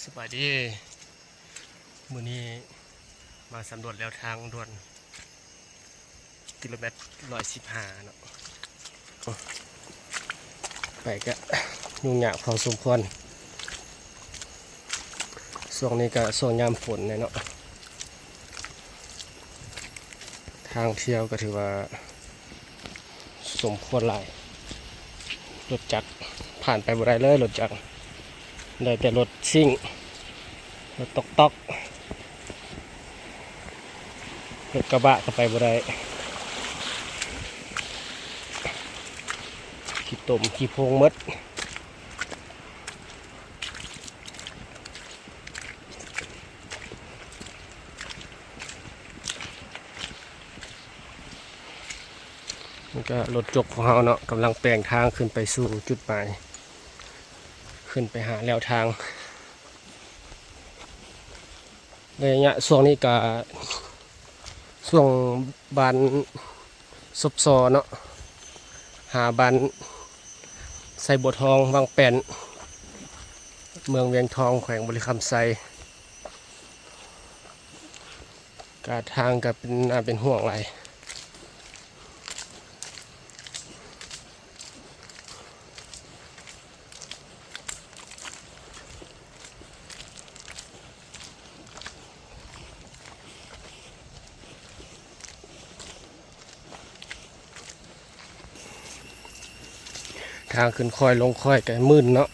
สบายดีมื้อนี้มาสำรวจแล้วทางด่วนกิโลเมตร115เนาะไปก็ยุ่งยากพอสมควรช่วงนี้ก็ช่วงยามฝนเนาะทางเที่ยวก็ถือว่าสมควรหลายรถจักรผ่านไปบ่ได้เลยรถจักรได้แต่รถซิ่งรถตอกรถกระบะก็ไปบ่ได้ขี้ตมขี้โพงมดมันก็รถจกของเราเนาะกำลังแปลงทางขึ้นไปสู่จุดหมายขึ้นไปหาแนวทางระยะช่วงนี้ก็ช่วงบานซบซอเนาะหาบานไซบัวทองบางแป่นเมืองเวียงทองแขวงบริคำไซกาทางก็เป็นห่วงไรทางขึ้นค่อยลงค่อยก็มืดเนาะ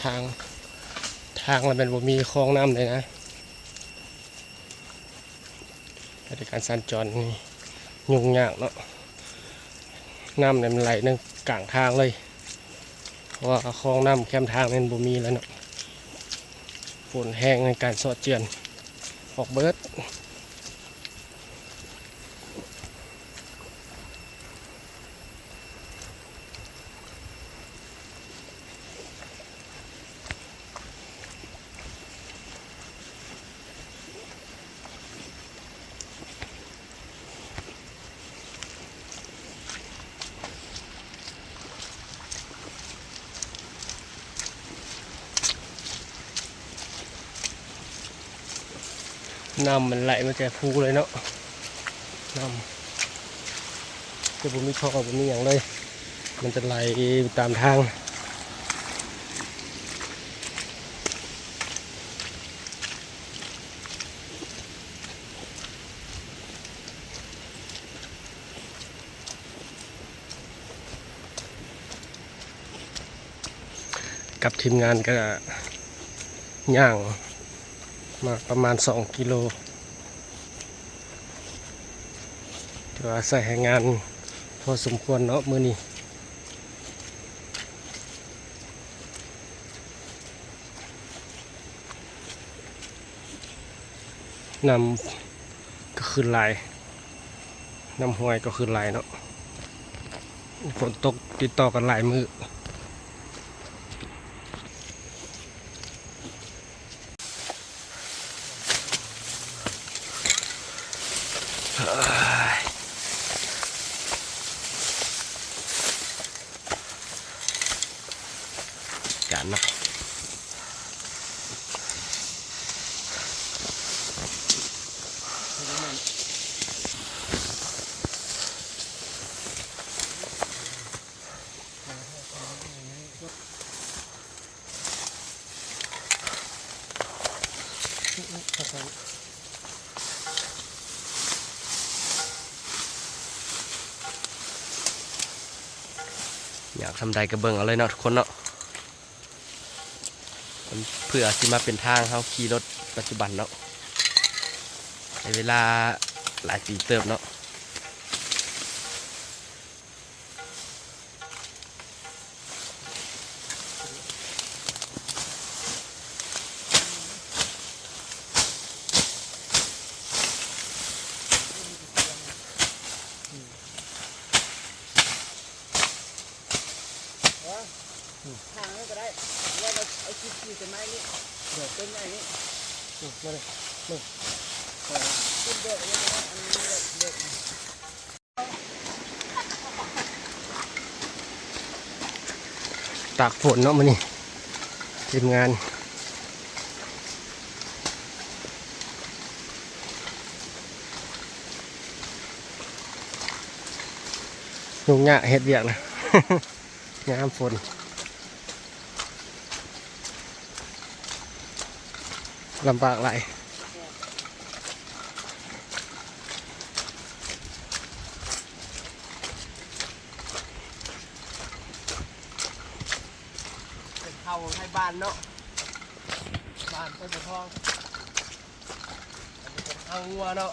ทางมันเป็นบ่มีคลองน้ำเลยนะในการสัญจรนี่ยุ่งยากเนาะน้ำเนี่ยมันไหลในกลางทางเลยเพราะว่าคลองน้ำแคมทางมันบ่มีแล้วเนาะฝนแห้งในการสอดเจือนออกเบิดน้ำมันไหลมาแก่ภูเลยเนาะน้ำจะบ่มีคลองบ่มีอย่างเลยมันจะไหลตามทางกับทีมงานก็ย่างมาประมาณ2 กิโลถือว่าใส่ให้งานพอสมควรเนาะมื้อนี้นำก็ขึ้นไหลน้ำห้วยก็ขึ้นไหลเนาะฝนตกติดต่อกันหลายมื้อกันเนาะอยากทำใดกระเบื้องเอาเลยเนาะทุกคนเนาะเพื่อที่มาเป็นทางเขาขี่รถปัจจุบันเนาะในเวลาหลายปีเติบเนาะทางนี้ก็ได้ว่าเราเอาชิ้นต้นไม้นี่เดี๋ยวต้นไม้นี่มาเลยต้นเดือดนี่นะอันนี้เดือด ตากฝนเนาะมื้อนี้ทีมงานยุ่งยากเฮ็ดเวียกนะ ยามฝนลำบากหลายเป็นเข้าให้บ้านเนาะบ้านเป็นทองอันนี้เป็นข้างงัวเนาะ